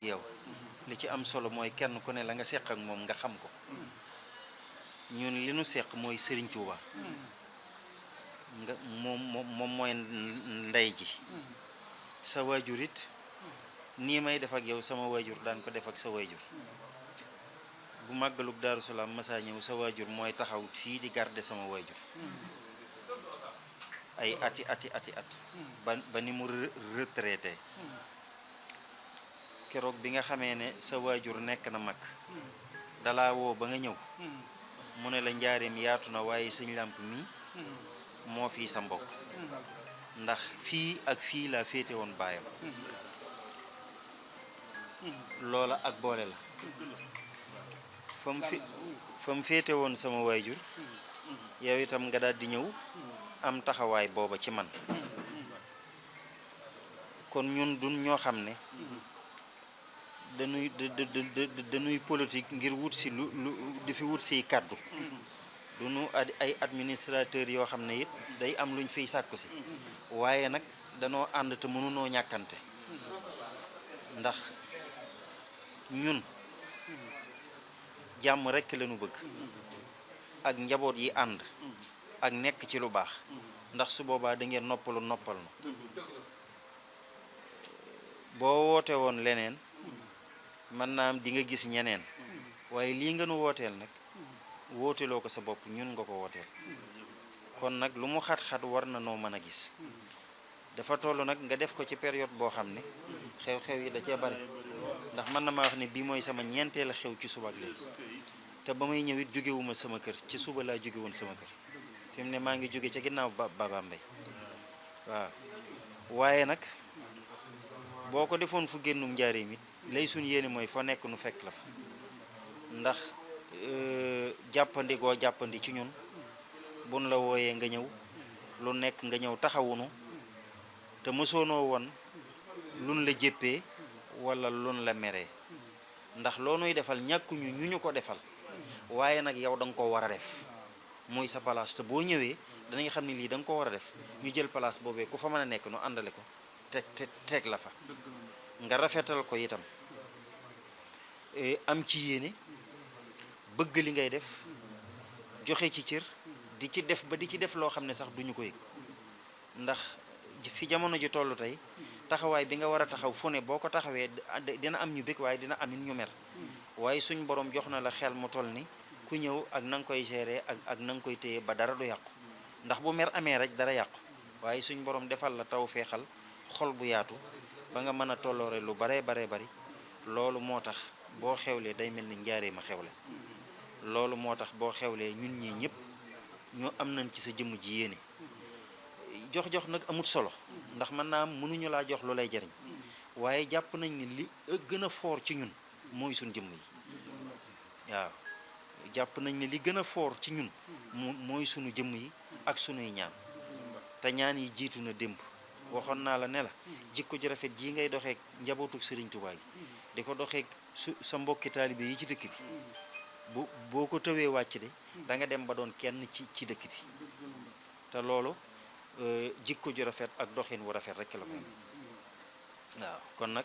yow li ci am solo mooy kenn ku ne la nga seq ak moom nga xam ko ñun li nu seq mooy Serigne Touba nga moom mooy ndey ji sa waajur it nii may def ak yow sama waajur daan ko def ak sa waajur bu màggalug Daaru Salaam masaa ñëw sa waajur mooy taxaw fii di garder sama waajur ay ati at ba ni mu retraité keroog bi nga xamee ne sa waajur nekk na mag dalaa woo ba nga ñëw mu ne la njaareem yaatu na waaye sëñ làmp mi moo fii sa mbokk ndax fii ak fii laa féete woon baayam loola ak boole la fa mu féete woon sama waajur yow itam nga daal di ñëw am taxawaay booba ci man kon ñun duñ ñoo xam ne dañuy politique ngir wut si lu di fi wut si kàddu duñu ay administrateur yoo xam ne it day am luñ fiy sàkku si waaye nag danoo ànd te mënunoo ñàkkante ndax ñun jàmm rekk lañu bëgg ak njaboot yi ànd ak nekk ci lu baax ndax su boobaa da ngeen noppalu noppal na boo woote woon leneen mën naa am di nga gis ñeneen waaye lii nga nu wooteel nag wooteloo ko sa bopp ñun nga ko wooteel kon nag lu mu xat-xat war na noo mën a gis dafa toll nag nga def ko ci période boo xam ne xew-xew yi da cee bari ndax mën na maa wax ne bii mooy sama ñeenteelu xew ci suba ak léegi te ba may ñëwit jógewuma sama kër ci suba laa jóge woon sama kër fi mu ne maa ngi jóge ca ginnaaw Baba Mbay waaw waaye nag boo ko defoon fu génnum njaareem it lay suñ yéene mooy fa nekk nu fekk la fa ndax jàppandi goo jàppandi ci ñun buñ la wooyee nga ñëw lu nekk nga ñëw taxawunu te mësoonoo woon luñ la jéppee wala luñ la meree ndax loo nuy defal ñàkkuñu ñu ko defal waaye nag yow da nga ko war a def muy sa place te boo ñëwee danañ xam ne lii da nga ko war a def ñu jël place boobee ku fa mën a nekk nu àndale ko teg la fa nga rafetal ko itam am ci yéene bëgg li ngay def joxe ci cër di ci def ba di ci def loo xam ne sax duñu ko yëg ndax fi jamono ji toll tey taxawaay bi nga war a taxaw fu ne boo ko taxawee dina am ñu bëgg waaye dina amit ñu mer waaye suñ borom jox na la xel mu toll ni ku ñëw ak na nga koy gérer ak na nga koy téye ba dara du yàqu ndax bu mer amee rek dara yàqu waaye suñ borom defal la taw feexal xol bu yaatu ba nga mën a tolloore lu baree bari loolu moo tax boo xewlee day mel ni njaaree ma xewle loolu moo tax boo xewlee ñun ñii ñëpp ñoo am nañ ci sa jëmm ji yéene jox nag amut solo ndax mën naa mënuñu laa jox lu lay jariñ waaye jàpp nañ ni li gën a foor ci ñun mooy suñ jëmm yi waaw jàpp nañ ne li gën a foor ci ñun mooy sunu jëmm yi ak sunuy ñaan te ñaan yi jiitu na démb waxoon naa la ne la jikko ju rafet jii ngay doxeek njabootug Sëriñ Tuubaa yi di ko doxeek sa mbokki taalibe yi ci dëkk bi boo ko tëwee wàcc de da nga dem ba doon kenn ci dëkk bi te loolu jikko ju rafet ak doxin wu rafet rek la koy waaw kon nag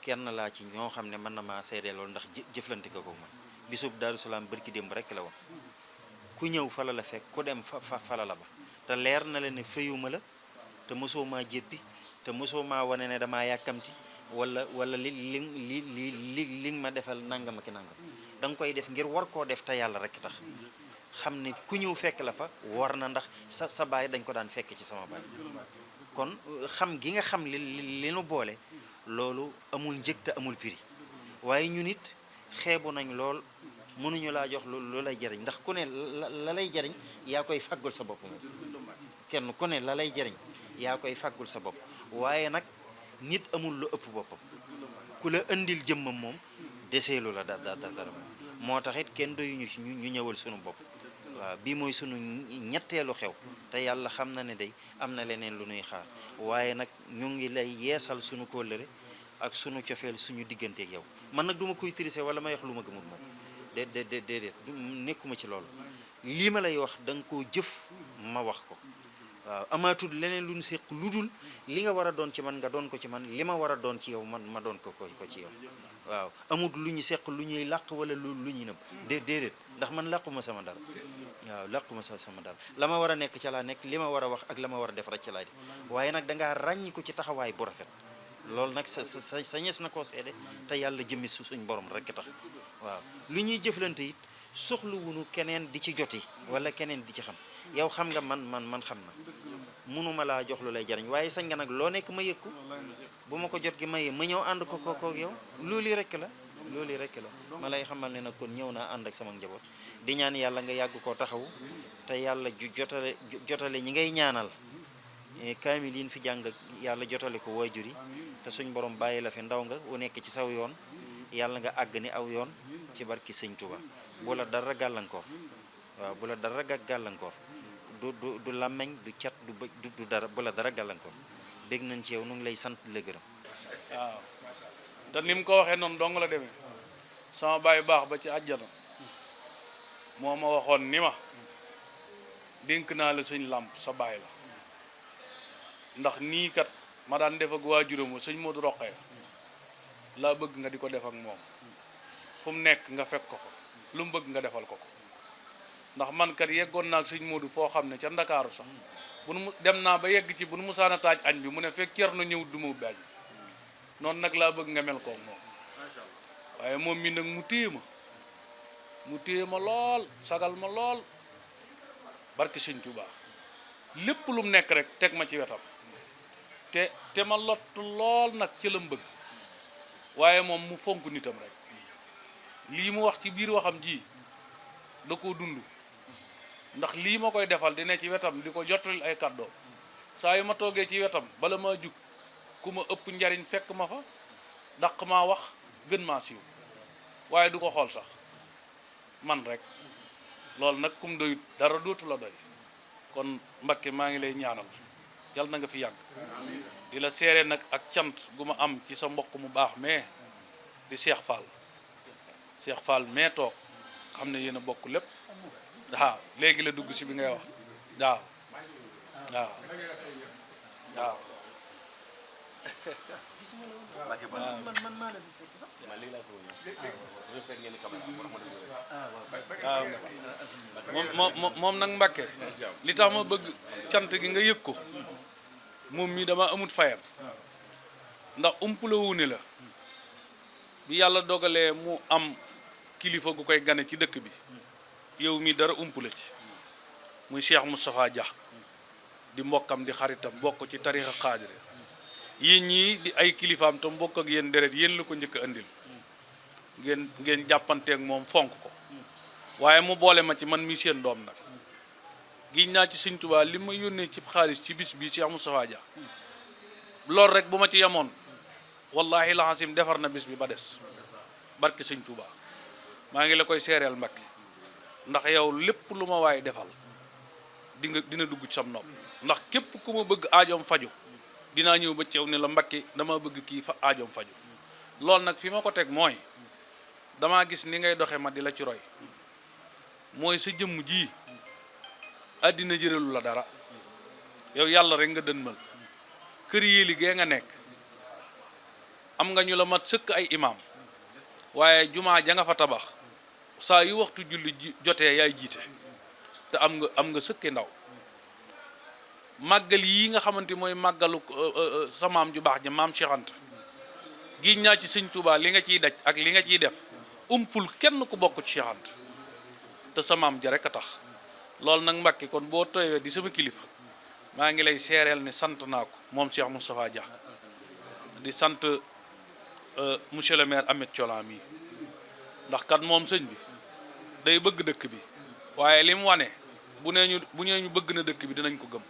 kenn laa ci ñoo xam ne mën na maa seedee loolu ndax jëflante ko man bisub Daaru Salaam bërki démb rek la woon ku ñëw fala la fekk ku dem fala la ba te leer na leen ne fayuma la te mosoo maa jéppi te mosoo maa wane ne damaa yàkkamti wala li ma defal nangam ak nangam da nga koy def ngir war koo def te yàlla rek tax xam ne ku ñëw fekk la fa war na ndax sa baay dañ ko daan fekk ci sama baay kon xam gi nga xam li nu boole loolu amul njëg te amul prix waaye ñun it xeebu nañ lool mënuñu laa jox lu lay jariñ ndax ku ne la lay jariñ yaa koy faggul sa bopp moom kenn ku ne la lay jariñ yaa koy faggul sa bopp waaye nag nit amul lu ëpp boppam ku la indil jëmmam moom deseelu la dara moo tax it kenn doyuñu ci ñu ñëwal sunu bopp waaw bii mooy sunu ñetteelu xew te yàlla xam na ne day am na leneen lu nuy xaar waaye nag ñu ngi lay yeesal sunu kóllëre ak sunu cofeel suñu digganteeg yow man nag duma koy tirise wala may wax lu ma gëmul moom déedéet nekkuma ci loolu lii ma lay wax da nga koo jëf ma wax ko waaw amaatul leneen lu ñu séq lu dul li nga war a doon ci man nga doon ko ci man li ma war a doon ci yow man ma doon ko ci yow waaw amut lu ñu séq lu ñuy làq wala lu ñuy nëb déedéet ndax man làquma sama dara waaw làquma sama dara la ma war a nekk ca laa nekk li ma war a wax ak la ma war a def rek ca laa di waaye nag dangaa ràññi ko ci taxawaay bu rafet loolu nag sa ñees na koo seede te yàlla jëmmi suñ borom rek tax waaw lu ñuy jëflante it soxluwunu keneen di ci joti wala keneen di ci xam yow xam nga man xam na mënuma laa jox lu lay jariñ waaye sañ nga nag loo nekk ma yëg ko bu ma ko jot gi maye ma ñëw ànd ko yow loolu rek la ma lay xamal ne nag kon ñëw naa ànd ak sama njaboot di ñaan yàlla nga yàgg koo taxaw te yàlla jotale ñi ngay ñaanal kaamil yi fi jàng yàlla jotale ko waajur yi te suñ borom bàyyi la fi ndaw nga wu nekk ci saw yoon yàlla nga àgg ni aw yoon ci barki sëñ Tuba bu la dara gàllankoor waaw bu la dara gàllankoor du làmmeñ du cat du dara bu la dara gàllankoor bég nañ ci yow nu ngi lay sant di la gërëm. waaw te ni mu ko waxee noonu dong la demee sama baay baax ba ci àjjana moo ma waxoon ni ma dénk naa la sëñ làmp sa baay la ndax nii kat ma daan def ak waajuram sëñ Modou Rokhaya laa bëgg nga di ko def ak moom fu mu nekk nga fekk ko lu mu bëgg nga defal ko ndax man kat yeggoon naa ak sëñ Modou foo xam ne ca Ndakaaru sax bu nu dem naa ba yegg ci bu nu musaana taaj añ bi mu ne fekk Cerno ñëw du ma ubbi añ noonu nag laa bëgg nga mel koog moom waaye moom mi nag mu téye ma lool sagal ma lool barki sëñ Tuubaa lépp lu mu nekk rek teg ma ci wetam te ma lottu lool nag ci la mu bëgg waaye moom mu fonk nitam rek lii mu wax ci biir waxam ji da koo dund ndax lii ma koy defal di ne ci wetam di ko jottali ay kàddoo saa yu ma toogee ci wetam bala maa jug ku ma ëpp njariñ fekk ma fa daq maa wax gën maa siiw waaye du ko xool sax man rek loolu nag kum doyut dara dootu la doy kon Mbakke maa ngi lay ñaanal yal na nga fi yàgg di la seere nag ak cant gu ma am ci sa mbokk mu baax mais di Cheikh Fall mais toog xam ne yéen a bokk lépp waaw léegi la dugg si bi ngay wax waaw moom nag Mbakke li tax ma bëgg cant gi nga yëg ko moom mii dama amut fayam ndax umpula wu ne la bi yàlla dogalee mu am kilifa gu koy gane ci dëkk bi yow mi dara umpula ci muy Cheikh Moustapha Dia di mbokkam di xaritam bokk ci tarixa xaadire yéen ñii di ay kilifaam te mbokk ak yéen deret yéen la ko njëkk a andil ngeen jàppanteeg moom fonk ko waaye mu boole ma ci man mi seen doom nag giñ naa ci Sëñ Tuubaa li ma yónnee ci xaalis ci bis bi Cheikh Moustapha Dia loolu rek bu ma ci yemoon wallahi laxasim defar na bis bi ba des barke Sëñ Tuubaa maa ngi la koy seereel Mbakke ndax yow lépp lu ma waay defal dina dugg ci sam nopp ndax képp ku ma bëgg aajoom faju dinaa ñëw ba ceew ne la Mbakke dama bëgg kii fa aajoom faju loolu nag fi ma ko teg mooy damaa gis ni ngay doxe ma di la ci roy mooy sa jëmm ji àddina jëralu la dara yow yàlla rek nga dënmal kër yi liggéey nga nekk am nga ñu la mat sëkk ay imaam waaye jumaa ja nga fa tabax saa yu waxtu julli jotee yaay jiite te am nga sëkki ndaw màggal yi nga xamante mooy màggalu sa maam ju baax ja maam Cheikh Anta giñ naa ci Sëñ Tuubaa li nga ciy daj ak li nga ciy def umpul kenn ku bokk ci Cheikh Anta te sa maam ja rek a tax loolu nag Mbakke kon boo tooyee di sama kilifa maa ngi lay seereel ne sant naa ko moom Cheikh Moustapha Dia di sant monsieur le maire Ahmed Thiolan mi ndax kat moom sëñ bi day bëgg dëkk bi waaye li mu wane bu nee ñu bëgg na dëkk bi dinañ ko gëm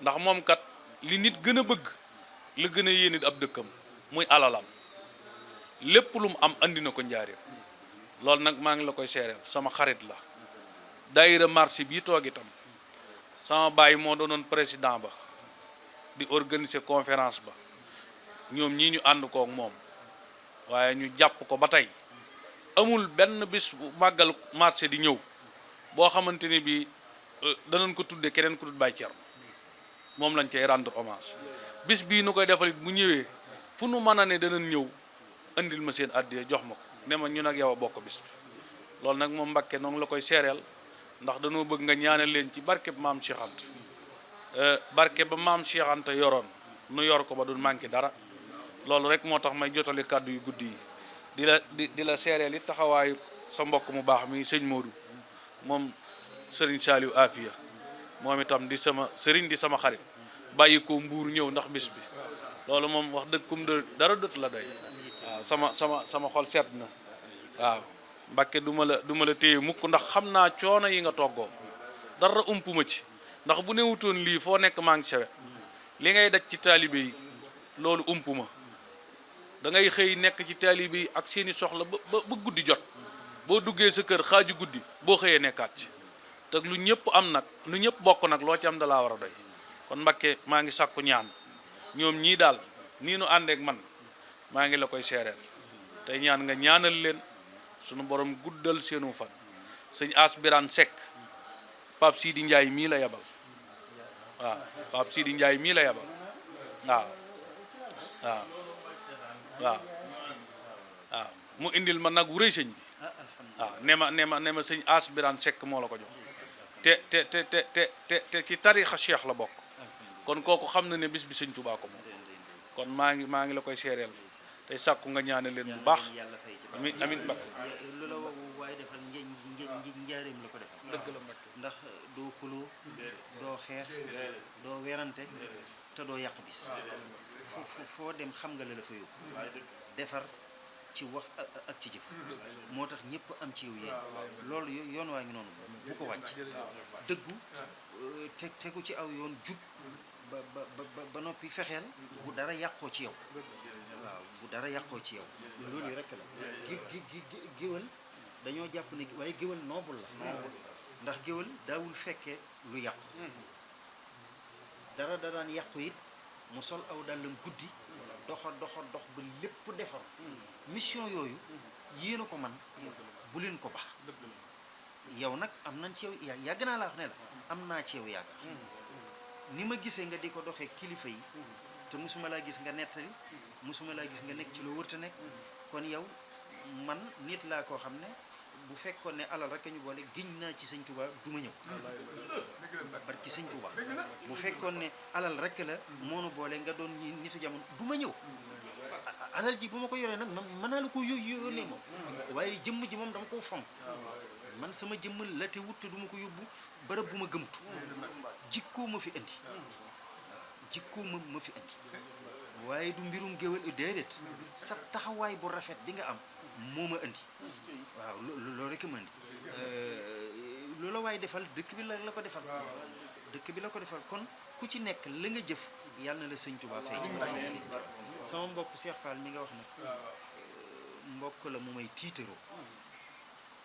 ndax moom kat li nit gën a bëgg la gën a yéene ab dëkkam muy alalam lépp lu mu am andi na ko njaareem loolu nag maa ngi la koy seereel sama xarit la daayira marché bii toog itam sama baay moo doonoon président ba di organiser conférence ba ñoom ñii ñu ànd kook moom waaye ñu jàpp ko ba tey amul benn bis bu màggal marché di ñëw boo xamante ni bi danañ ko tudde keneen ku dul Baay Cerno moom lañ cay rendre hommage bis bii nu koy defalit bu ñëwee fu nu mën a ne danañ ñëw andil ma seen àddiyee jox ma ko ne ma ñun ak yow a bokk bis bi loolu nag moom Mbàkke noonu la koy seereel ndax dañoo bëgg nga ñaanal leen ci barke ba maam Cheikh Anta barke ba maam Cheikh Anta yoroon nu yor ko ba du manqué dara loolu rek moo tax may jotali kàddu yu guddi yi di la seereel it taxawaayu sa mbokk mu baax mi sëñ Modou moom sëriñ Saliou Afia moom itam di sama sëriñ di sama xarit bàyyi ko mbuur ñëw ndax bis bi loolu moom wax dëgg kum dara dut la doy waaw sama xol seet na waaw Mbàkke du ma la téye mukk ndax xam naa coono yi nga toggoo dara umpuma ci ndax bu newutoon lii foo nekk maa ngi sawet li ngay daj ci taalibe yi loolu umpuma da ngay xëy nekk ci taalibe yi ak seeni soxla ba guddi jot boo duggee sa kër xaaju guddi boo xëyee nekkaat ci te lu ñëpp am nag lu ñëpp bokk nag loo ci am dalaa war a doy kon Mbàkke maa ngi sàkku ñaan ñoom ñii daal nii nu àndeek man maa ngi la koy seereel tey ñaan nga ñaanal leen sunu borom guddal seenu fan sëñ As Birane Seck Pape Sidi Ndiaye mii la yabal waaw Pape Sidi Ndiaye mii la yabal waaw waaw waaw waaw mu indil ma nag wu rëy sëñ bi waaw ne ma sëñ As Birane Seck moo la ko jox te ci tariixa Cheikh la bokk kon kooku xam na ne bis bi sëñ Tuubaa ko moom kon maa ngi la koy seereel tey sàkku nga ñaane leen bu baax amin amin Mbàkke lu la waaye defal njaareem la ko defal dëgg la Mbàkke ndax doo xuloo doo xeex doo werante te doo yàq bis foo dem xam nga la fa yóbbu defar ci wax ak ci jëf moo tax ñëpp am ci yow yéen loolu yoon waa ngi noonu bu ko wàcc dëggu tegu ci aw yoon jub ba noppi fexeel bu dara yàqoo ci yow waaw bu dara yàqoo ci yow loolu rekk la géwël dañoo jàpp ne waaye géwël noobul la ndax géwël daawul fekkee lu yàqu dara da daan yàqu it mu sol aw dàllam guddi dox ba lépp defar mission yooyu yéen a ko man bu leen ko baax yow nag am nañ ci yow yàgg naa la wax ne la am naa ci yow yàgg ni ma gisee nga di ko doxee kilifa yi te musuma laa gis nga nettali musuma laa gis nga nekk ci loo wërta nekk kon yow man nit laa koo xam ne bu fekkoon ne alal rek ñu boole giñ naa ci sëñ Touba du ma ñëw barki sëñ Touba bu fekkoon ne alal rek la moonu boole nga doon nitu jamono du ma ñëw alal ji bu ma ko yoree nag mën naa la ko yónnee moom waaye jëmm ji moom dama koo fonk man sama jëmm la te wut te du ma ko yóbbu bërëb bu ma gëmtu jikkoo ma fi indi jikkoo ma fi indi waaye du mbirum géwél déedéet sa taxawaay bu rafet bi nga am moo ma indi waaw loolu rek ma indi loola waaye defal dëkk bi la ko defal dëkk bi la ko defal kon ku ci nekk la nga jëf yàlla na la sëñ Tuubaa fay ci sama mbokk Cheikh Fall mi nga wax nag mbokk la mu may tiitaroo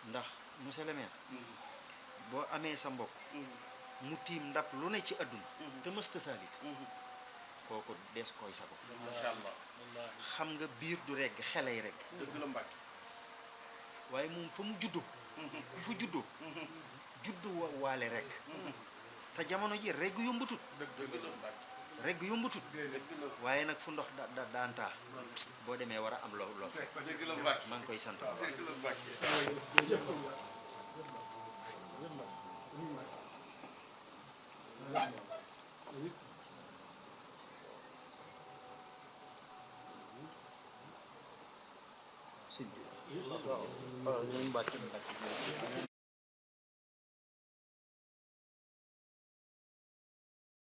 ndax monsieur le maire boo amee sa mbokk mu tiim ndab lu ne ci àdduna te mësta saalit kooku des koy sago macha allah xam nga biir du regg xelay regg dëgg la Mbàkke waaye moom fa mu juddoo ku fa juddoo juddu waale regg te jamono ji regg yombatut dëgg la Mbàkke regg yombatut dëgg la waaye nag fu ndox daan taa boo demee war a am loo fekk dëgg la Mbàkke maa ngi koy sant bu baax. dëgg la Mbàkke waaw ñun Mbàkke